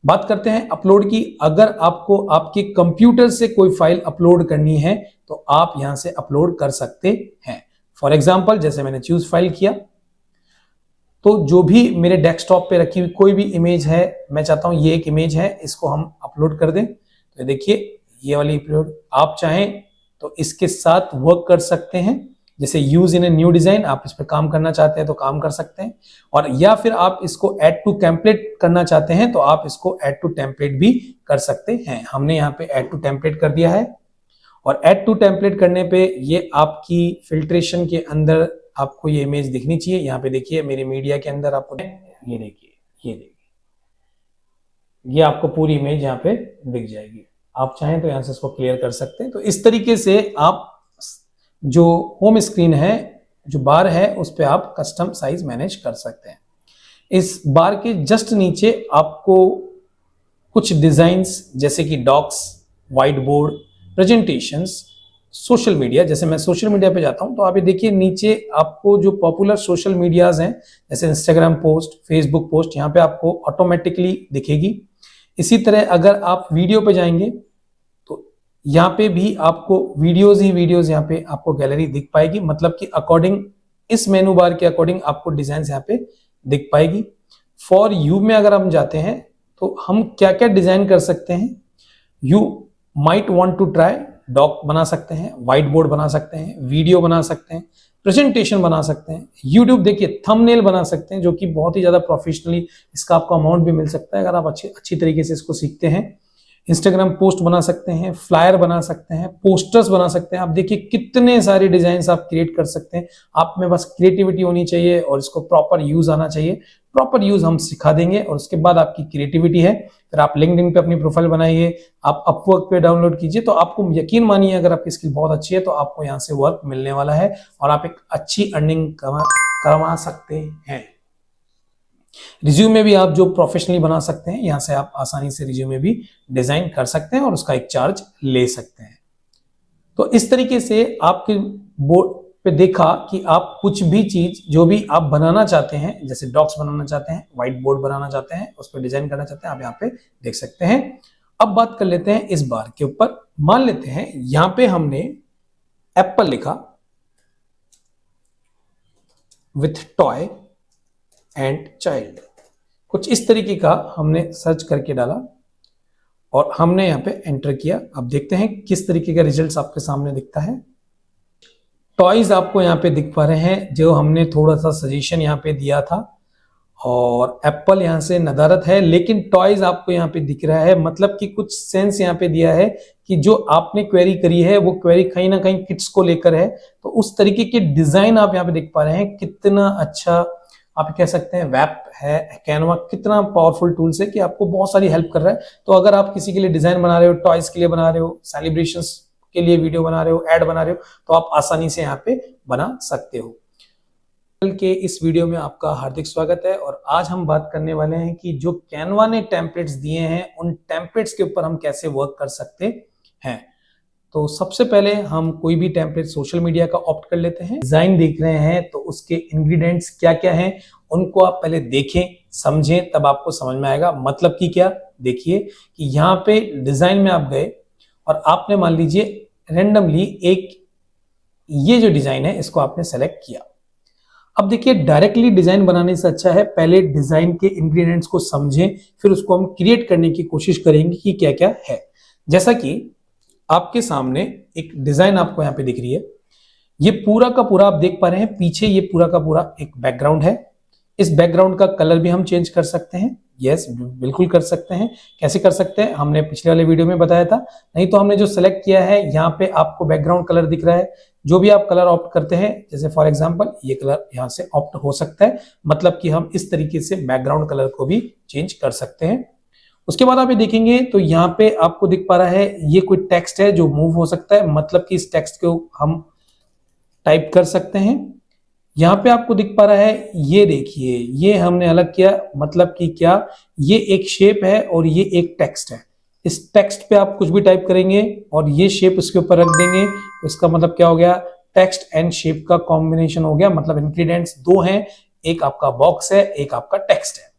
बात करते हैं अपलोड की। अगर आपको आपके कंप्यूटर से कोई फाइल अपलोड करनी है तो आप यहां से अपलोड कर सकते हैं। फॉर एग्जाम्पल जैसे मैंने चूज फाइल किया तो जो भी मेरे डेस्कटॉप पे रखी हुई कोई भी इमेज है, मैं चाहता हूं ये एक इमेज है, इसको हम अपलोड कर दें। तो देखिए ये वाली अपलोड, आप चाहें तो इसके साथ वर्क कर सकते हैं। जैसे use in a new design, आप इस पर काम करना चाहते हैं तो काम कर सकते हैं, और या फिर आप इसको ऐड टू टेम्पलेट करना चाहते हैं तो आप इसको ऐड टू टेम्पलेट भी कर सकते हैं। हमने यहाँ पे ऐड टू टेम्पलेट कर दिया है और ऐड टू टेम्पलेट करने पे ये आपकी फिल्ट्रेशन के अंदर आपको ये इमेज दिखनी चाहिए। यहाँ पे देखिए मेरे मीडिया के अंदर आपको ये देखिए ये आपको पूरी इमेज यहाँ पे दिख जाएगी। आप चाहें तो यहाँ से इसको क्लियर कर सकते हैं। तो इस तरीके से आप जो होम स्क्रीन है, जो बार है, उस पर आप कस्टम साइज मैनेज कर सकते हैं। इस बार के जस्ट नीचे आपको कुछ डिजाइन्स जैसे कि docs, white board, presentations, social media, जैसे मैं सोशल मीडिया पे जाता हूं तो आप ये देखिए नीचे आपको जो पॉपुलर सोशल मीडियाज हैं जैसे इंस्टाग्राम पोस्ट, फेसबुक पोस्ट, यहाँ पे आपको ऑटोमेटिकली दिखेगी। इसी तरह अगर आप वीडियो पे जाएंगे तो यहाँ पे भी आपको वीडियोज ही वीडियोज यहाँ पे आपको गैलरी दिख पाएगी, मतलब कि अकॉर्डिंग इस मेनू बार के अकॉर्डिंग आपको डिजाइन यहाँ पे दिख पाएगी। फॉर यू में अगर हम जाते हैं तो हम क्या क्या डिजाइन कर सकते हैं। You might want to try, doc बना सकते हैं, व्हाइट बोर्ड बना सकते हैं, वीडियो बना सकते हैं, प्रेजेंटेशन बना सकते हैं, यूट्यूब देखिए थंबनेल बना सकते हैं जो कि बहुत ही ज्यादा प्रोफेशनली इसका आपको अमाउंट भी मिल सकता है अगर आप अच्छी तरीके से इसको सीखते हैं। इंस्टाग्राम पोस्ट बना सकते हैं, फ्लायर बना सकते हैं, पोस्टर्स बना सकते हैं। आप देखिए कितने सारे डिजाइन आप क्रिएट कर सकते हैं। आप में बस क्रिएटिविटी होनी चाहिए और इसको प्रॉपर यूज आना चाहिए। प्रॉपर यूज हम सिखा देंगे और उसके बाद आपकी क्रिएटिविटी है, फिर आप लिंक्डइन पे अपनी प्रोफाइल बनाइए, आप अपवर्क पे डाउनलोड कीजिए, तो आपको यकीन मानिए अगर आपकी स्किल बहुत अच्छी है तो आपको यहाँ से वर्क मिलने वाला है और आप एक अच्छी अर्निंग कमा सकते हैं। रिज्यूमे भी आप जो प्रोफेशनली बना सकते हैं, यहाँ से आप आसानी से रिज्यूमे भी डिजाइन कर सकते हैं और उसका एक चार्ज ले सकते हैं। तो इस तरीके से आपके बोर्ड पे देखा कि आप कुछ भी चीज जो भी आप बनाना चाहते हैं, जैसे डॉक्स बनाना चाहते हैं, व्हाइट बोर्ड बनाना चाहते हैं, उस पर डिजाइन करना चाहते हैं, आप यहाँ पे देख सकते हैं। अब बात कर लेते हैं इस बार के ऊपर। मान लेते हैं यहाँ पे हमने एप्पल लिखा विथ टॉय एंड चाइल्ड, कुछ इस तरीके का हमने सर्च करके डाला और हमने यहाँ पे एंटर किया। अब देखते हैं किस तरीके का रिजल्ट्स आपके सामने दिखता है। टॉयज आपको यहाँ पे दिख पा रहे हैं जो हमने थोड़ा सा सजेशन यहाँ पे दिया था, और एप्पल यहाँ से नदारत है, लेकिन टॉयज आपको यहाँ पे दिख रहा है, मतलब कि कुछ सेंस यहाँ पे दिया है कि जो आपने क्वेरी करी है वो क्वेरी कहीं ना कहीं किड्स को लेकर है। तो उस तरीके के डिजाइन आप यहाँ पे देख पा रहे हैं। कितना अच्छा आप कह सकते हैं वेब है, कैनवा कितना पावरफुल टूल्स है कि आपको बहुत सारी हेल्प कर रहा है। तो अगर आप किसी के लिए डिजाइन बना रहे हो, टॉयज के लिए बना रहे हो, सेलिब्रेशंस के लिए वीडियो बना रहे हो, एड बना रहे हो, तो आप आसानी से यहाँ पे बना सकते हो। के इस वीडियो में आपका हार्दिक स्वागत है। और आज हम बात करने वाले हैं कि जो कैनवा ने टेम्पलेट्स दिए हैं उन टेम्पलेट्स के ऊपर हम कैसे वर्क कर सकते हैं। तो सबसे पहले हम कोई भी टेम्पलेट सोशल मीडिया का ऑप्ट कर लेते हैं। डिजाइन देख रहे हैं तो उसके इंग्रेडिएंट्स क्या क्या हैं उनको आप पहले देखें समझें, तब आपको समझ में आएगा। मतलब कि क्या, देखिए कि यहाँ पे डिजाइन में आप गए और आपने मान लीजिए रेंडमली एक ये जो डिजाइन है इसको आपने सेलेक्ट किया। अब देखिए डायरेक्टली डिजाइन बनाने से अच्छा है पहले डिजाइन के इंग्रेडिएंट्स को समझें, फिर उसको हम क्रिएट करने की कोशिश करेंगे कि क्या क्या है। जैसा कि आपके सामने एक डिजाइन आपको यहाँ पे दिख रही है, ये पूरा का पूरा आप देख पा रहे हैं। पीछे ये पूरा का पूरा एक बैकग्राउंड है। इस बैकग्राउंड का कलर भी हम चेंज कर सकते हैं। यस, बिल्कुल कर सकते हैं। कैसे कर सकते हैं हमने पिछले वाले वीडियो में बताया था। नहीं तो हमने जो सेलेक्ट किया है यहाँ पे आपको बैकग्राउंड कलर दिख रहा है, जो भी आप कलर ऑप्ट करते हैं, जैसे फॉर एग्जांपल ये कलर यहाँ से ऑप्ट हो सकता है। मतलब कि हम इस तरीके से बैकग्राउंड कलर को भी चेंज कर सकते हैं। उसके बाद आप ये देखेंगे तो यहाँ पे आपको दिख पा रहा है ये कोई टेक्स्ट है जो मूव हो सकता है। मतलब कि इस टेक्स्ट को हम टाइप कर सकते हैं। यहाँ पे आपको दिख पा रहा है, ये देखिए ये हमने अलग किया। मतलब कि क्या, ये एक शेप है और ये एक टेक्स्ट है। इस टेक्स्ट पे आप कुछ भी टाइप करेंगे और ये शेप उसके ऊपर रख देंगे तो इसका मतलब क्या हो गया, टेक्स्ट एंड शेप का कॉम्बिनेशन हो गया। मतलब इंग्रेडिएंट्स दो हैं, एक आपका बॉक्स है, एक आपका टेक्स्ट है।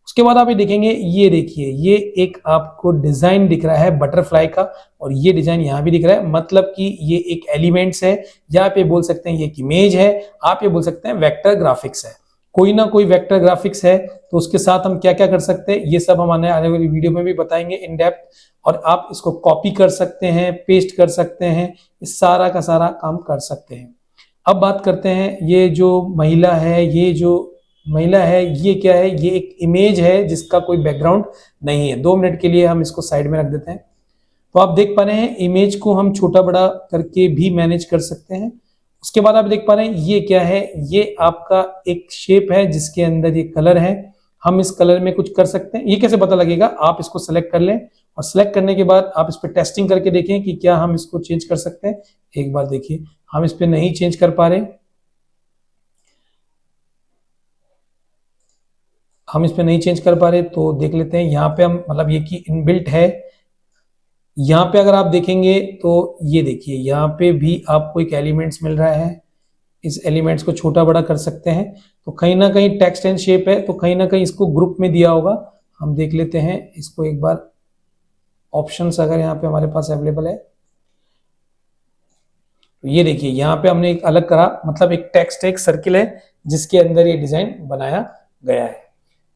उसके बाद आप ये देखेंगे, ये देखिए ये एक आपको डिजाइन दिख रहा है बटरफ्लाई का, और ये डिजाइन यहाँ भी दिख रहा है। मतलब कि ये एक एलिमेंट्स है, या आप ये बोल सकते हैं ये एक इमेज है, आप ये बोल सकते हैं वेक्टर ग्राफिक्स है। कोई ना कोई वेक्टर ग्राफिक्स है तो उसके साथ हम क्या क्या कर सकते हैं ये सब हम आने वाली वीडियो में भी बताएंगे इन डेप्थ। और आप इसको कॉपी कर सकते हैं, पेस्ट कर सकते हैं, इस सारा का सारा काम कर सकते हैं। अब बात करते हैं, ये जो महिला है, ये क्या है, ये एक इमेज है जिसका कोई बैकग्राउंड नहीं है। 2 मिनट के लिए हम इसको साइड में रख देते हैं। तो आप देख पा रहे हैं इमेज को हम छोटा बड़ा करके भी मैनेज कर सकते हैं। उसके बाद आप देख पा रहे हैं ये क्या है, ये आपका एक शेप है जिसके अंदर ये कलर है। हम इस कलर में कुछ कर सकते हैं। ये कैसे पता लगेगा, आप इसको सेलेक्ट कर लें और सेलेक्ट करने के बाद आप इस पर टेस्टिंग करके देखें कि क्या हम इसको चेंज कर सकते हैं। एक बार देखिए हम इस पर नहीं चेंज कर पा रहे, तो देख लेते हैं यहाँ पे हम, मतलब ये की इनबिल्ट है। यहाँ पे अगर आप देखेंगे तो ये देखिए यहाँ पे भी आपको एक एलिमेंट्स मिल रहा है। इस एलिमेंट्स को छोटा बड़ा कर सकते हैं। तो कहीं ना कहीं टेक्स्ट एंड शेप है तो कहीं ना कहीं इसको ग्रुप में दिया होगा। हम देख लेते हैं इसको एक बार, ऑप्शंस अगर यहाँ पे हमारे पास अवेलेबल है तो ये देखिए यहाँ पे हमने एक अलग करा। मतलब एक टेक्स्ट, एक सर्किल है जिसके अंदर ये डिजाइन बनाया गया है।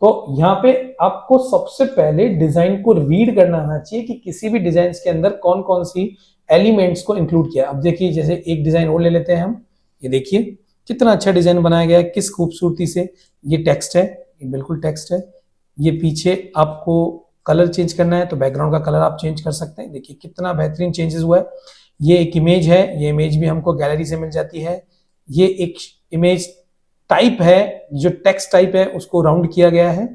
तो यहाँ पे आपको सबसे पहले डिजाइन को रीड करना आना चाहिए कि किसी भी डिजाइन के अंदर कौन कौन सी एलिमेंट्स को इंक्लूड किया। अब देखिए जैसे एक डिजाइन और ले लेते हैं हम। ये देखिए कितना अच्छा डिजाइन बनाया गया है, किस खूबसूरती से। ये टेक्स्ट है, ये बिल्कुल टेक्स्ट है। ये पीछे आपको कलर चेंज करना है तो बैकग्राउंड का कलर आप चेंज कर सकते हैं। देखिए कितना बेहतरीन चेंजेस हुआ है। ये एक इमेज है, ये इमेज भी हमको गैलरी से मिल जाती है। ये एक इमेज टाइप है, जो टेक्स्ट टाइप है उसको राउंड किया गया है,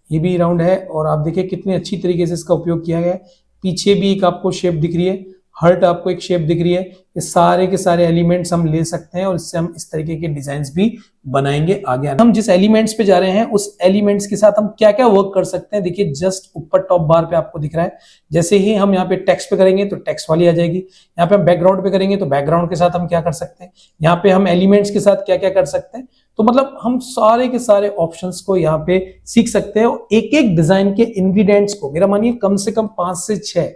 ये भी राउंड है। और आप देखिए कितनी अच्छी तरीके से इसका उपयोग किया गया है। पीछे भी एक आपको शेप दिख रही है, हर्ट आपको एक शेप दिख रही है। ये सारे के सारे एलिमेंट्स हम ले सकते हैं और इससे हम इस तरीके के डिजाइन भी बनाएंगे आगे। हम जिस एलिमेंट्स पे जा रहे हैं उस एलिमेंट्स के साथ हम क्या क्या वर्क कर सकते हैं, देखिए जस्ट ऊपर टॉप बार पे आपको दिख रहा है। जैसे ही हम यहाँ पे टेक्स्ट पे करेंगे तो टेक्स्ट वाली आ जाएगी। यहाँ पे हम बैकग्राउंड पे करेंगे तो बैकग्राउंड के साथ हम क्या कर सकते हैं, यहाँ पे हम एलिमेंट्स के साथ क्या क्या कर सकते हैं। तो मतलब हम सारे के सारे ऑप्शंस को यहाँ पे सीख सकते हैं। और एक एक डिजाइन के इंग्रेडिएंट्स को, मेरा मानिए कम से कम 5 से 6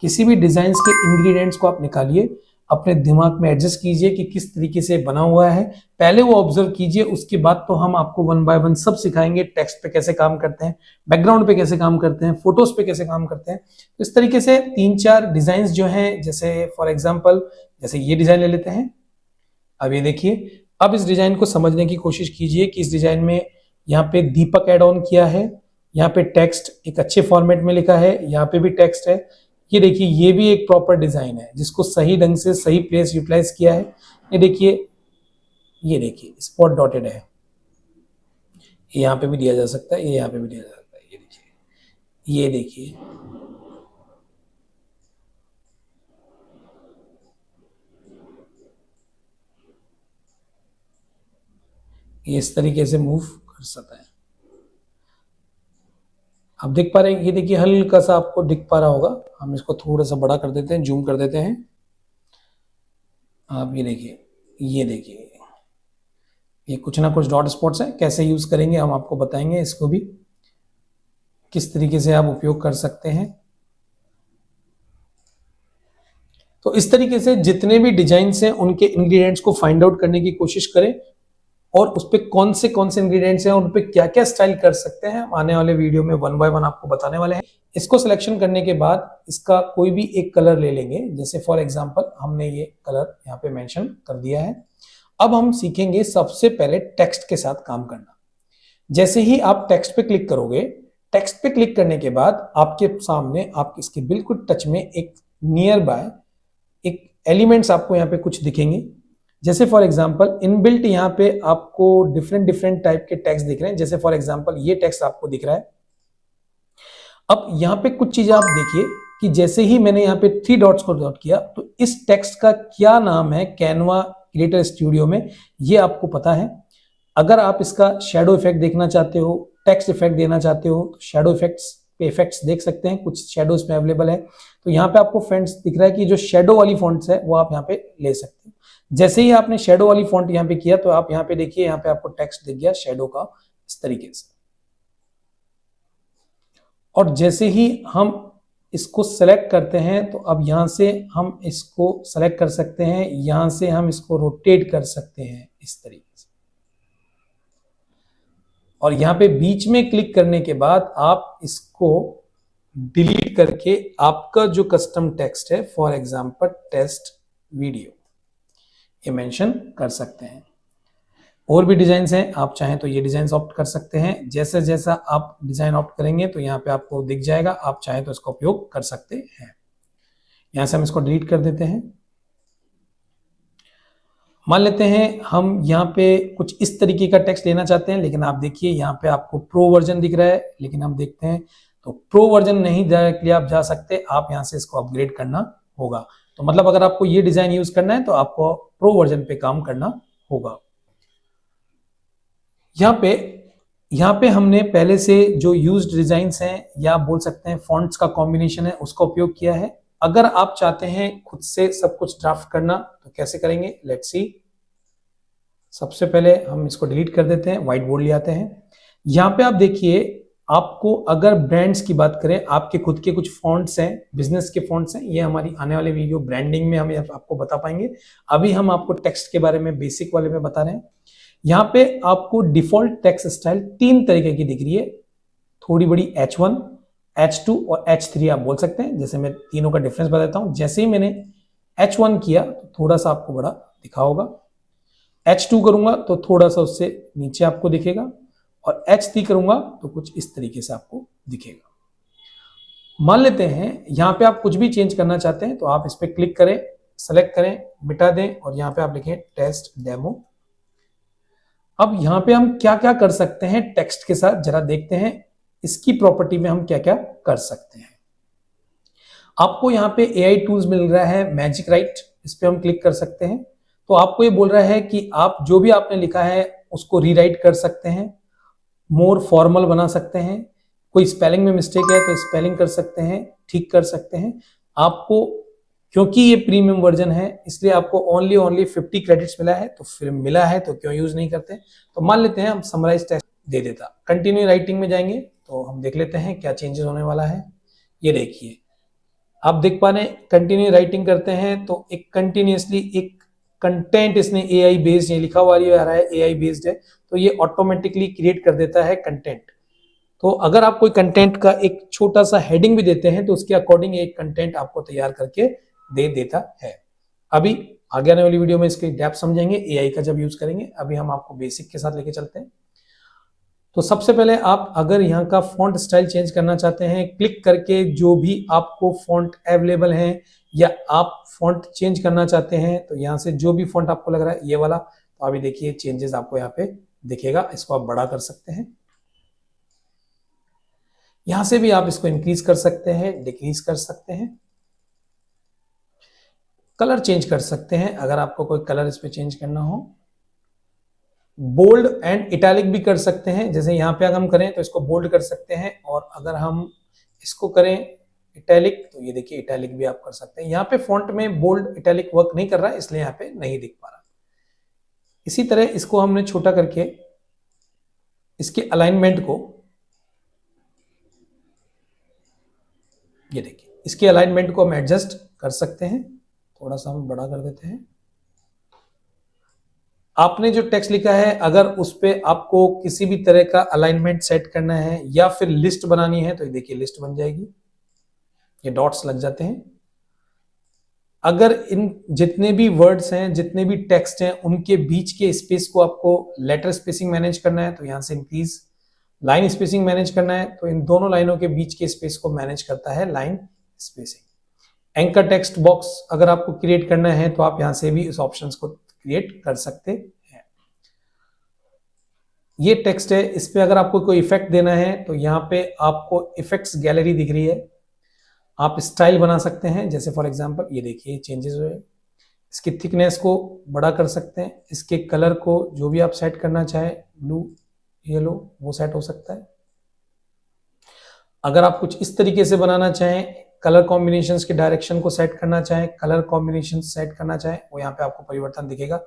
किसी भी डिजाइन के इंग्रेडिएंट्स को आप निकालिए, अपने दिमाग में एडजस्ट कीजिए कि किस तरीके से बना हुआ है। पहले वो ऑब्जर्व कीजिए, उसके बाद तो हम आपको 1 बाय 1 सब सिखाएंगे। टेक्स्ट पे कैसे काम करते हैं, बैकग्राउंड पे कैसे काम करते हैं, फोटोज पे कैसे काम करते हैं। तो इस तरीके से 3-4 डिजाइन जो हैं, जैसे फॉर एग्जाम्पल जैसे ये डिजाइन ले लेते हैं। अब ये देखिए, अब इस डिजाइन को समझने की कोशिश कीजिए कि इस डिजाइन में यहाँ पे दीपक एड ऑन किया है, यहाँ पे टेक्स्ट एक अच्छे फॉर्मेट में लिखा है, यहाँ पे भी टेक्स्ट है। ये देखिए ये भी एक प्रॉपर डिजाइन है जिसको सही ढंग से सही प्लेस यूटिलाइज किया है। ये देखिए स्पॉट डॉटेड है, यहाँ पे भी दिया जा सकता है, ये यहाँ पे भी दिया जा सकता है। ये देखिए ये इस तरीके से मूव कर सकता है। आप देख पा रहे हैं, ये देखिए हल्का सा आपको दिख पा रहा होगा। हम इसको थोड़ा सा बड़ा कर देते हैं, जूम कर देते हैं। आप ये देखिए, ये देखिए, ये कुछ ना कुछ डॉट स्पॉट्स हैं। कैसे यूज करेंगे हम आपको बताएंगे, इसको भी किस तरीके से आप उपयोग कर सकते हैं। तो इस तरीके से जितने भी डिजाइन्स हैं उनके इंग्रेडिएंट्स को फाइंड आउट करने की कोशिश करें और उस पे कौन से इंग्रेडिएंट्स हैं, उन पे क्या क्या स्टाइल कर सकते हैं, हम आने वाले वीडियो में 1 बाय 1 आपको बताने वाले हैं। इसको सिलेक्शन करने के बाद इसका कोई भी एक कलर ले लेंगे। जैसे फॉर एग्जांपल हमने ये कलर यहाँ पे मेंशन कर दिया है। अब हम सीखेंगे सबसे पहले टेक्स्ट के साथ काम करना। जैसे ही आप टेक्स्ट पे क्लिक करोगे, टेक्स्ट पे क्लिक करने के बाद आपके सामने, आप इसके बिल्कुल टच में एक नियर बाय एक एलिमेंट्स आपको यहाँ पे कुछ दिखेंगे। जैसे फॉर एग्जांपल इनबिल्ट यहाँ पे आपको डिफरेंट टाइप के टेक्स्ट दिख रहे हैं। जैसे फॉर एग्जांपल ये टेक्स्ट आपको दिख रहा है। अब यहाँ पे कुछ चीजें आप देखिए कि जैसे ही मैंने यहाँ पे 3 डॉट्स को डॉट किया तो इस टेक्स्ट का क्या नाम है कैनवा क्रिएटर स्टूडियो में, ये आपको पता है। अगर आप इसका शेडो इफेक्ट देखना चाहते हो, टेक्स्ट इफेक्ट देना चाहते हो, तो शेडो इफेक्ट्स पे इफेक्ट्स देख सकते हैं, कुछ शेडोज में अवेलेबल है। तो यहाँ पे आपको फ्रेंड्स दिख रहा है कि जो शेडो वाली फॉन्ट्स है वो आप यहाँ पे ले सकते हो। जैसे ही आपने शेडो वाली फॉन्ट यहाँ पे किया तो आप यहाँ पे देखिए, यहाँ पे आपको टेक्स्ट दिख गया शेडो का इस तरीके से। और जैसे ही हम इसको सेलेक्ट करते हैं तो अब यहां से हम इसको सेलेक्ट कर सकते हैं, यहां से हम इसको रोटेट कर सकते हैं इस तरीके से। और यहां पे बीच में क्लिक करने के बाद आप इसको डिलीट करके आपका जो कस्टम टेक्स्ट है, फॉर एग्जांपल टेस्ट वीडियो, ये मेंशन कर सकते हैं। और भी डिजाइन्स हैं, आप चाहें तो ये डिजाइन ऑप्ट कर सकते हैं। जैसे जैसा आप डिजाइन ऑप्ट करेंगे तो यहाँ पे आपको दिख जाएगा, आप चाहें तो इसका उपयोग कर सकते हैं। यहां से हम इसको डिलीट कर देते हैं। मान लेते हैं हम यहाँ पे कुछ इस तरीके का टेक्स्ट लेना चाहते हैं, लेकिन आप देखिए यहाँ पे आपको प्रो वर्जन दिख रहा है, लेकिन हम देखते हैं तो प्रो वर्जन नहीं डायरेक्टली आप जा सकते, आप यहाँ से इसको अपग्रेड करना होगा। तो मतलब अगर आपको ये डिजाइन यूज करना है तो आपको प्रो वर्जन पे काम करना होगा। यहाँ पे हमने पहले से जो यूज्ड डिजाइन्स हैं या बोल सकते हैं फॉन्ट्स का कॉम्बिनेशन है, उसका उपयोग किया है। अगर आप चाहते हैं खुद से सब कुछ ड्राफ्ट करना तो कैसे करेंगे, लेट्स सी। सबसे पहले हम इसको डिलीट कर देते हैं, व्हाइट बोर्ड ले आते हैं। यहाँ पे आप देखिए, आपको अगर ब्रांड्स की बात करें, आपके खुद के कुछ फॉन्ट्स हैं, बिजनेस के फॉन्ट्स हैं, ये हमारी आने वाले वीडियो ब्रांडिंग में हम आपको बता पाएंगे। अभी हम आपको टेक्स्ट के बारे में बेसिक वाले में बता रहे हैं। यहाँ पे आपको डिफॉल्ट टेक्स्ट स्टाइल 3 तरीके की दिख रही है, थोड़ी बड़ी H1, H2 और H3 आप बोल सकते हैं। जैसे मैं तीनों का डिफरेंस बताता हूं। जैसे ही मैंने H1 किया तो थोड़ा सा आपको बड़ा दिखा होगा, H2 करूंगा तो थोड़ा सा उससे नीचे आपको दिखेगा, और H3 करूंगा तो कुछ इस तरीके से आपको दिखेगा। मान लेते हैं यहाँ पे आप कुछ भी चेंज करना चाहते हैं तो आप इस पर क्लिक करें, सेलेक्ट करें, मिटा दें और यहाँ पे आप लिखें टेस्ट डेमो। अब यहाँ पे हम क्या क्या कर सकते हैं टेक्स्ट के साथ, जरा देखते हैं इसकी प्रॉपर्टी में हम क्या क्या कर सकते हैं। आपको यहाँ पे AI टूल्स मिल रहा है मैजिक राइट, इस पे हम क्लिक कर सकते हैं। तो आपको ये बोल रहा है कि आप जो भी आपने लिखा है उसको रीराइट कर सकते हैं, मोर फॉर्मल बना सकते हैं, कोई स्पेलिंग में मिस्टेक है तो स्पेलिंग कर सकते हैं, ठीक कर सकते हैं। आपको क्योंकि ये प्रीमियम वर्जन है इसलिए आपको ओनली 50 क्रेडिट्स मिला है, तो फिर मिला है तो क्यों यूज नहीं करते। तो मान लेते हैं हम समराइज टेक्स्ट दे देता। कंटिन्यू राइटिंग में जाएंगे तो हम देख लेते हैं क्या चेंजेस होने वाला है। ये देखिए, आप देख पा रहे हैं कंटिन्यू राइटिंग करते हैं तो एक कंटिन्यूसली एक कंटेंट इसने AI बेस्ड, ये लिखा हुआ आ रहा है AI बेस्ड है, तो ये ऑटोमेटिकली क्रिएट कर देता है कंटेंट। तो अगर आप कोई कंटेंट का एक छोटा सा हेडिंग भी देते हैं तो उसके अकॉर्डिंग एक कंटेंट आपको तैयार करके दे देता है। अभी आगे आने वाली वीडियो में इसके डेप्थ समझेंगे AI का जब यूज करेंगे। अभी हम आपको बेसिक के साथ लेके चलते हैं। तो सबसे पहले आप अगर यहाँ का फॉन्ट स्टाइल चेंज करना चाहते हैं, क्लिक करके जो भी आपको फॉन्ट अवेलेबल है या आप फॉन्ट चेंज करना चाहते हैं तो यहाँ से जो भी फॉन्ट आपको लग रहा है ये वाला, तो अभी देखिए चेंजेस आपको यहाँ पे दिखेगा। इसको आप बड़ा कर सकते हैं, यहां से भी आप इसको इंक्रीज कर सकते हैं, डिक्रीज कर सकते हैं, कलर चेंज कर सकते हैं अगर आपको कोई कलर इस पे चेंज करना हो। बोल्ड एंड इटैलिक भी कर सकते हैं। जैसे यहाँ पे अगर हम करें तो इसको बोल्ड कर सकते हैं, और अगर हम इसको करें इटैलिक तो ये देखिए इटैलिक भी आप कर सकते हैं। यहाँ पे फॉन्ट में बोल्ड इटैलिक वर्क नहीं कर रहा है, इसलिए यहाँ पे नहीं दिख पा रहा। इसी तरह इसको हमने छोटा करके इसके अलाइनमेंट को, ये देखिए इसके अलाइनमेंट को हम एडजस्ट कर सकते हैं। थोड़ा सा हम बड़ा कर देते हैं। आपने जो टेक्स्ट लिखा है, अगर उस पे आपको किसी भी तरह का अलाइनमेंट सेट करना है या फिर लिस्ट बनानी है, तो ये देखिए लिस्ट बन जाएगी, ये डॉट्स लग जाते हैं। अगर इन जितने भी वर्ड्स हैं, जितने भी टेक्स्ट हैं, उनके बीच के स्पेस को आपको लेटर स्पेसिंग मैनेज करना है, तो यहां से इंक्रीज। लाइन स्पेसिंग मैनेज करना है, तो इन दोनों लाइनों के बीच के स्पेस को मैनेज करता है line spacing. Anchor text box अगर आपको क्रिएट करना है, तो आप यहां से भी इस ऑप्शंस को क्रिएट कर सकते हैं। ये टेक्स्ट है, इस पे अगर आपको कोई इफेक्ट देना है, तो यहाँ पे आपको इफेक्ट्स गैलरी दिख रही है। आप स्टाइल बना सकते हैं, जैसे फॉर एग्जांपल ये देखिए चेंजेस हुए। इसकी थिकनेस को बड़ा कर सकते हैं, इसके कलर को जो भी आप सेट करना चाहें, ब्लू येलो, वो सेट हो सकता है। अगर आप कुछ इस तरीके से बनाना चाहें, कलर कॉम्बिनेशंस के डायरेक्शन को सेट करना चाहें, कलर कॉम्बिनेशन सेट करना चाहें, वो यहाँ पे आपको परिवर्तन दिखेगा।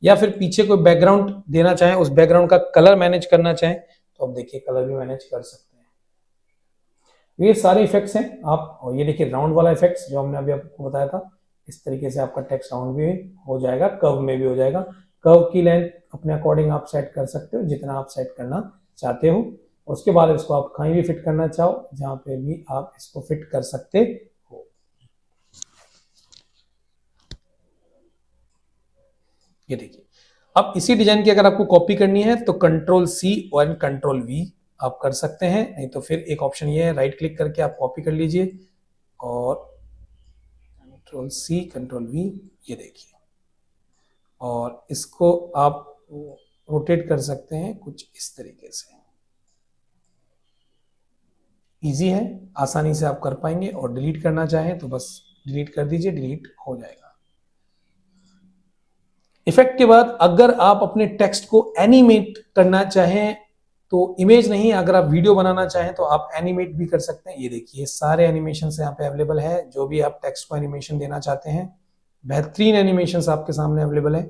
या फिर पीछे कोई बैकग्राउंड देना चाहें, उस बैकग्राउंड का कलर मैनेज करना चाहें, तो आप देखिए कलर भी मैनेज कर सकते हैं। ये सारे इफेक्ट्स हैं आप, और ये देखिए राउंड वाला इफेक्ट्स जो हमने अभी आपको बताया था, इस तरीके से आपका टेक्स्ट राउंड भी हो जाएगा, कर्व में भी हो जाएगा। कर्व की लेंथ अपने अकॉर्डिंग आप सेट कर सकते हो, जितना आप सेट करना चाहते हो। उसके बाद इसको आप कहीं भी फिट करना चाहो, जहां पे भी आप इसको फिट कर सकते हो। ये देखिए, अब इसी डिजाइन की अगर आपको कॉपी करनी है, तो कंट्रोल सी और कंट्रोल वी आप कर सकते हैं। नहीं तो फिर एक ऑप्शन ये है, राइट क्लिक करके आप कॉपी कर लीजिए और कंट्रोल सी कंट्रोल वी, ये देखिए, और इसको आप रोटेट कर सकते हैं कुछ इस तरीके से। इजी है, आसानी से आप कर पाएंगे। और डिलीट करना चाहें तो बस डिलीट कर दीजिए, डिलीट हो जाएगा। इफेक्ट के बाद अगर आप अपने टेक्स्ट को एनिमेट करना चाहें, तो इमेज नहीं, अगर आप वीडियो बनाना चाहें तो आप एनिमेट भी कर सकते हैं। ये देखिए सारे एनिमेशन यहाँ पे अवेलेबल है, जो भी आप टेक्स्ट को एनिमेशन देना चाहते हैं, बेहतरीन एनिमेशन आपके सामने अवेलेबल है।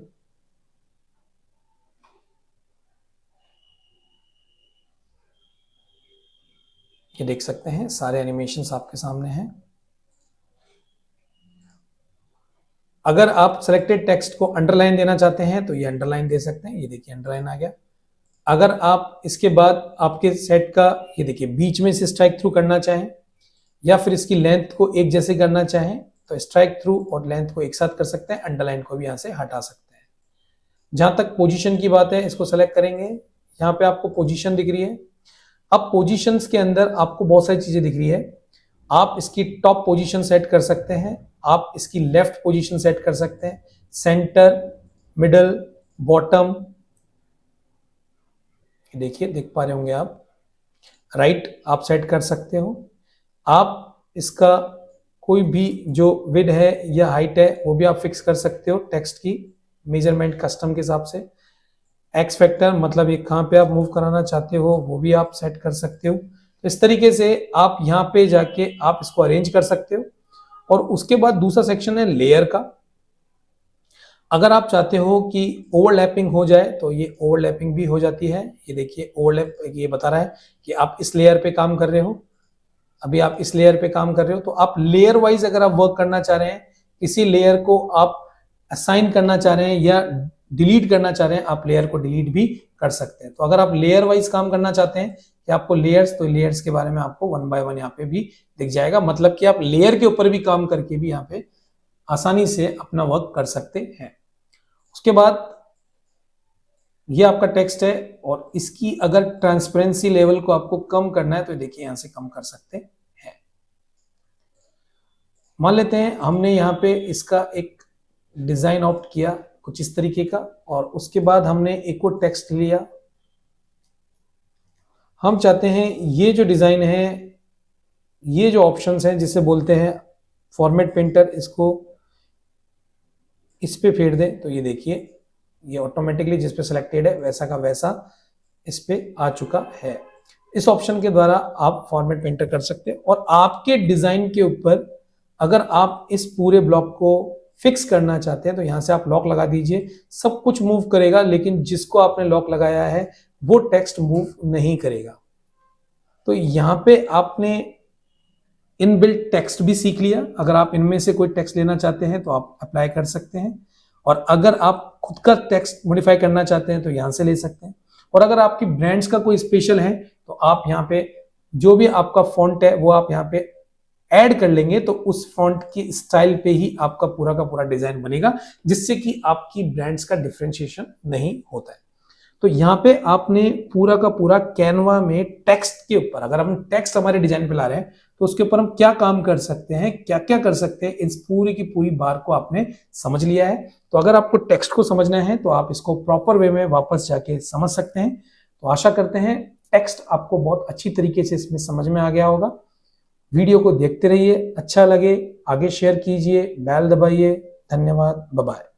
ये देख सकते हैं सारे एनिमेशंस आपके सामने हैं। अगर आप सिलेक्टेड टेक्स्ट को अंडरलाइन देना चाहते हैं, तो ये अंडरलाइन दे सकते हैं। ये देखिए अंडरलाइन आ गया। अगर आप इसके बाद आपके सेट का, ये देखिए बीच में से स्ट्राइक थ्रू करना चाहें, या फिर इसकी लेंथ को एक जैसे करना चाहें, तो स्ट्राइक थ्रू और लेंथ को एक साथ कर सकते हैं। अंडरलाइन को भी यहां से हटा सकते हैं। जहां तक पोजीशन की बात है, इसको सेलेक्ट करेंगे, यहाँ पे आपको पोजीशन दिख रही है। अब पोजीशंस के अंदर आपको बहुत सारी चीजें दिख रही है। आप इसकी टॉप पोजीशन सेट कर सकते हैं, आप इसकी लेफ्ट पोजीशन सेट कर सकते हैं, सेंटर, मिडल, बॉटम, देखिए देख पा रहे होंगे आप, राइट आप सेट कर सकते हो। आप इसका कोई भी जो विड्थ है या हाइट है, वो भी आप फिक्स कर सकते हो टेक्स्ट की मेजरमेंट कस्टम के हिसाब से। एक्स फैक्टर मतलब ये कहाँ पे आप मूव कराना चाहते हो, वो भी आप सेट कर सकते हो। तो इस तरीके से आप यहाँ पे जाके आप इसको अरेंज कर सकते हो। और उसके बाद दूसरा सेक्शन है लेयर का। अगर आप चाहते हो कि ओवरलैपिंग हो जाए, तो ये ओवरलैपिंग भी हो जाती है। ये देखिए ओवरलैप ये बता रहा है कि आप इस लेयर पे काम कर रहे हो, अभी आप इस लेयर पे काम कर रहे हो, तो आप लेयर वाइज अगर आप वर्क करना चाह रहे हैं, किसी लेयर को आप असाइन करना चाह रहे हैं या डिलीट करना चाह रहे हैं, आप लेयर को डिलीट भी कर सकते हैं। तो अगर आप लेयर वाइज काम करना चाहते हैं कि आपको लेयर्स, तो लेयर्स के बारे में आपको 1 बाय 1 यहाँ पे भी दिख जाएगा। मतलब कि आप लेयर के ऊपर भी काम करके भी यहाँ पे आसानी से अपना वर्क कर सकते हैं। उसके बाद ये आपका टेक्स्ट है, और इसकी अगर ट्रांसपेरेंसी लेवल को आपको कम करना है, तो देखिए यहां से कम कर सकते हैं। मान लेते हैं हमने यहाँ पे इसका एक डिजाइन ऑप्ट किया कुछ इस तरीके का, और उसके बाद हमने एक और टेक्स्ट लिया। हम चाहते हैं ये जो डिजाइन है, ये जो ऑप्शंस हैं जिसे बोलते हैं फॉर्मेट पेंटर, इसको इस पे फेर दें। तो ये देखिए ये ऑटोमेटिकली जिस पे सिलेक्टेड है वैसा का वैसा इस पे आ चुका है। इस ऑप्शन के द्वारा आप फॉर्मेट में एंटर कर सकते हैं और आपके डिजाइन के ऊपर अगर आप इस पूरे ब्लॉक को फिक्स करना चाहते हैं तो यहां से आप लॉक लगा दीजिए, सब कुछ मूव करेगा, लेकिन जिसको आपने लॉक लगाया है वो टेक्स्ट मूव नहीं करेगा। तो यहां पे आपने इनबिल्ट टेक्स्ट भी सीख लिया। अगर आप इनमें से कोई टेक्स्ट लेना चाहते हैं तो आप अप्लाई कर सकते हैं, और अगर आप खुद का टेक्स्ट मॉडिफाई करना चाहते हैं तो यहां से ले सकते हैं। और अगर आपकी ब्रांड्स का कोई स्पेशल है तो आप यहाँ पे जो भी आपका फॉन्ट है वो आप यहाँ पे ऐड कर लेंगे, तो उस फॉन्ट की स्टाइल पे ही आपका पूरा का पूरा डिजाइन बनेगा, जिससे कि आपकी ब्रांड्स का डिफरेंशिएशन नहीं होता है। तो यहाँ पे आपने पूरा का पूरा कैनवा में टेक्स्ट के ऊपर, अगर हम टेक्स्ट हमारे डिजाइन पे ला रहे हैं तो उसके ऊपर हम क्या काम कर सकते हैं, क्या क्या कर सकते हैं, इस पूरी की पूरी बार को आपने समझ लिया है। तो अगर आपको टेक्स्ट को समझना है तो आप इसको प्रॉपर वे में वापस जाके समझ सकते हैं। तो आशा करते हैं टेक्स्ट आपको बहुत अच्छी तरीके से इसमें समझ में आ गया होगा। वीडियो को देखते रहिए, अच्छा लगे आगे शेयर कीजिए, बेल दबाइए। धन्यवाद, बाय बाय।